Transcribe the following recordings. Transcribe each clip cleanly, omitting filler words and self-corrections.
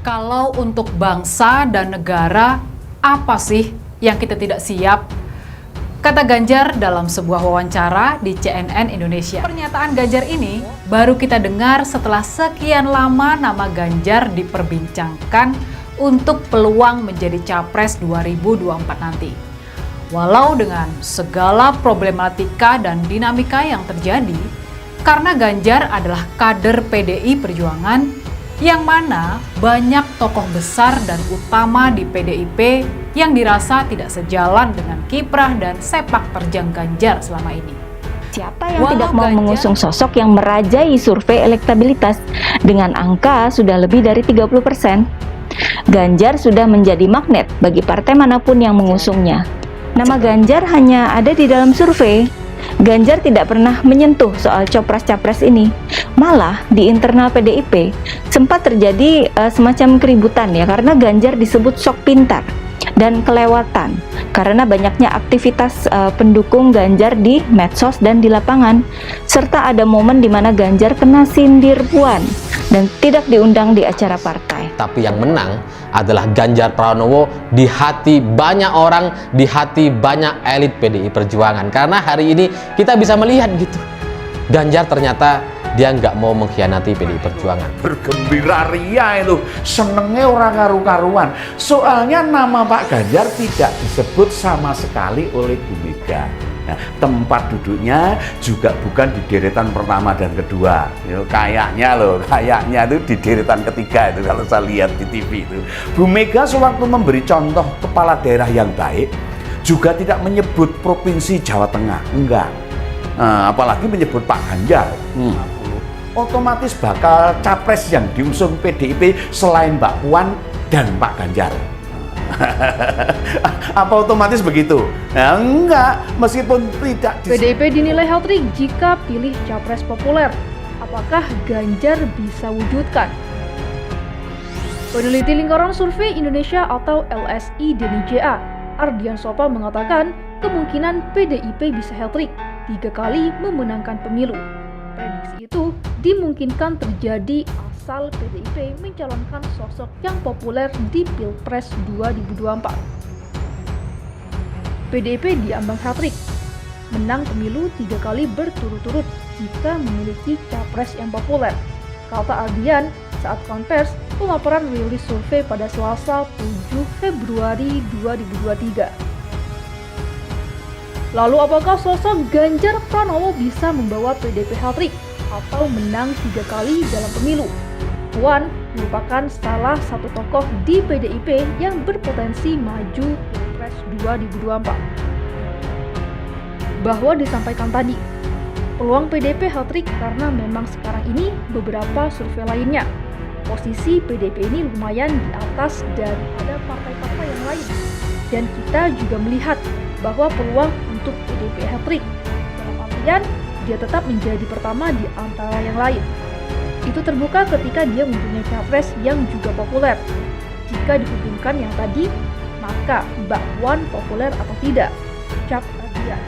Kalau untuk bangsa dan negara, apa sih yang kita tidak siap? Kata Ganjar dalam sebuah wawancara di CNN Indonesia. Pernyataan Ganjar ini baru kita dengar setelah sekian lama nama Ganjar diperbincangkan untuk peluang menjadi Capres 2024 nanti. Walau dengan segala problematika dan dinamika yang terjadi, karena Ganjar adalah kader PDI Perjuangan, yang mana banyak tokoh besar dan utama di PDIP yang dirasa tidak sejalan dengan kiprah dan sepak terjang Ganjar selama ini. Siapa yang tidak mau mengusung sosok yang merajai survei elektabilitas dengan angka sudah lebih dari 30%? Ganjar sudah menjadi magnet bagi partai manapun yang mengusungnya. Nama Ganjar hanya ada di dalam survei. Ganjar tidak pernah menyentuh soal Copres-Capres ini. Malah di internal PDIP sempat terjadi semacam keributan ya, karena Ganjar disebut sok pintar dan kelewatan karena banyaknya aktivitas pendukung Ganjar di medsos dan di lapangan, serta ada momen di mana Ganjar kena sindir Puan dan tidak diundang di acara partai. Tapi yang menang adalah Ganjar Pranowo di hati banyak orang, di hati banyak elit PDI Perjuangan. Karena hari ini kita bisa melihat gitu, Ganjar ternyata dia nggak mau mengkhianati PDI Perjuangan. Bergembira ria itu, senengnya orang karu-karuan. Soalnya nama Pak Ganjar tidak disebut sama sekali oleh Bu Mega. Nah, tempat duduknya juga bukan di deretan pertama dan kedua. Kayaknya itu di deretan ketiga itu kalau saya lihat di TV itu. Bu Mega sewaktu memberi contoh kepala daerah yang baik juga tidak menyebut provinsi Jawa Tengah, enggak. Nah, apalagi menyebut Pak Ganjar. Otomatis bakal capres yang diusung PDIP selain Mbak Puan dan Pak Ganjar. Apa otomatis begitu? Nah, enggak, meskipun tidak. PDIP dinilai hat-trick jika pilih capres populer. Apakah Ganjar bisa wujudkan? Peneliti Lingkaran Survei Indonesia atau LSI Denny JA, Ardian Sopa mengatakan kemungkinan PDIP bisa hat-trick 3 kali memenangkan pemilu. Prediksi itu dimungkinkan terjadi asal PDIP mencalonkan sosok yang populer di Pilpres 2024. PDIP diambang hat-trick, menang pemilu 3 kali berturut-turut jika memiliki capres yang populer, kata Ardian saat konvers pemaparan rilis survei pada Selasa 7 Februari 2023. Lalu apakah sosok Ganjar Pranowo bisa membawa PDIP hat-trick atau menang 3 kali dalam pemilu? Puan merupakan salah satu tokoh di PDIP yang berpotensi maju Pilpres 2024. Bahwa disampaikan tadi, peluang PDIP hat-trick karena memang sekarang ini beberapa survei lainnya. Posisi PDIP ini lumayan di atas daripada partai-partai yang lain. Dan kita juga melihat bahwa peluang untuk PDIP hat-trick dalam artian dia tetap menjadi pertama di antara yang lain. Itu terbuka ketika dia mempunyai capres yang juga populer. Jika dihubungkan yang tadi, maka Mbak Puan populer atau tidak? Ucap Ardian.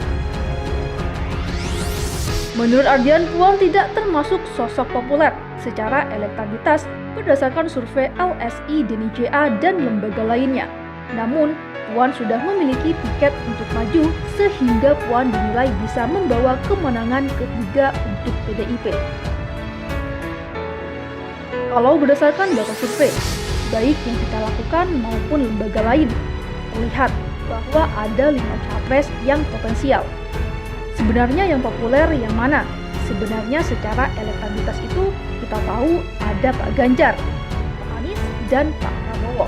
Menurut Ardian, Puan tidak termasuk sosok populer secara elektabilitas berdasarkan survei LSI Denny JA dan lembaga lainnya. Namun, Puan sudah memiliki tiket untuk maju sehingga Puan dinilai bisa membawa kemenangan ketiga untuk PDIP. Kalau berdasarkan data survei, baik yang kita lakukan maupun lembaga lain, terlihat bahwa ada 5 capres yang potensial. Sebenarnya yang populer yang mana? Sebenarnya secara elektabilitas itu kita tahu ada Pak Ganjar, Pak Anies, dan Pak Prabowo.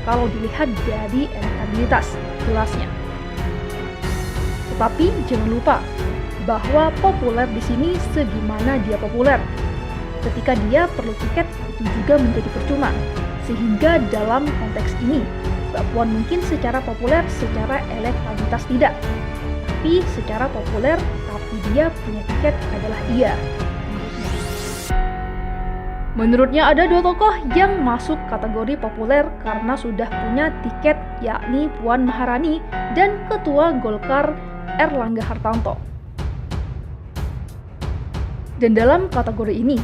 Kalau dilihat dari elektabilitas, jelasnya. Tetapi jangan lupa bahwa populer di sini segimana dia populer. Ketika dia perlu tiket, itu juga menjadi percuma. Sehingga dalam konteks ini, Mbak Puan mungkin secara populer, secara elektabilitas tidak. Tapi secara populer, tapi dia punya tiket adalah iya. Menurutnya ada 2 tokoh yang masuk kategori populer karena sudah punya tiket, yakni Puan Maharani dan Ketua Golkar Erlangga Hartarto. Dan dalam kategori ini,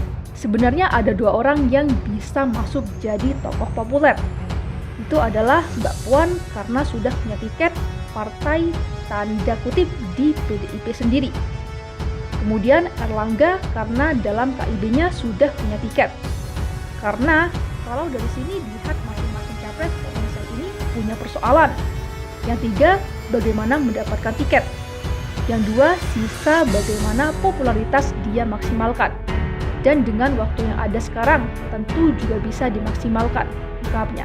sebenarnya ada 2 orang yang bisa masuk jadi tokoh populer. Itu adalah Mbak Puan karena sudah punya tiket partai tanda kutip di PDIP sendiri. Kemudian Erlangga karena dalam KIB-nya sudah punya tiket. Karena kalau dari sini dilihat masing-masing capres potensial ini punya persoalan. Yang 3, bagaimana mendapatkan tiket. Yang 2, sisa bagaimana popularitas dia maksimalkan. Dan dengan waktu yang ada sekarang, tentu juga bisa dimaksimalkan, ungkapnya.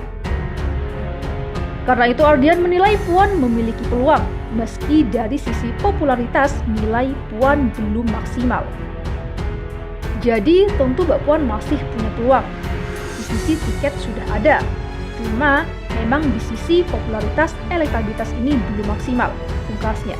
Karena itu Ardian menilai Puan memiliki peluang, meski dari sisi popularitas nilai Puan belum maksimal. Jadi tentu Mbak Puan masih punya peluang. Di sisi tiket sudah ada, cuma memang di sisi popularitas elektabilitas ini belum maksimal, ungkasnya.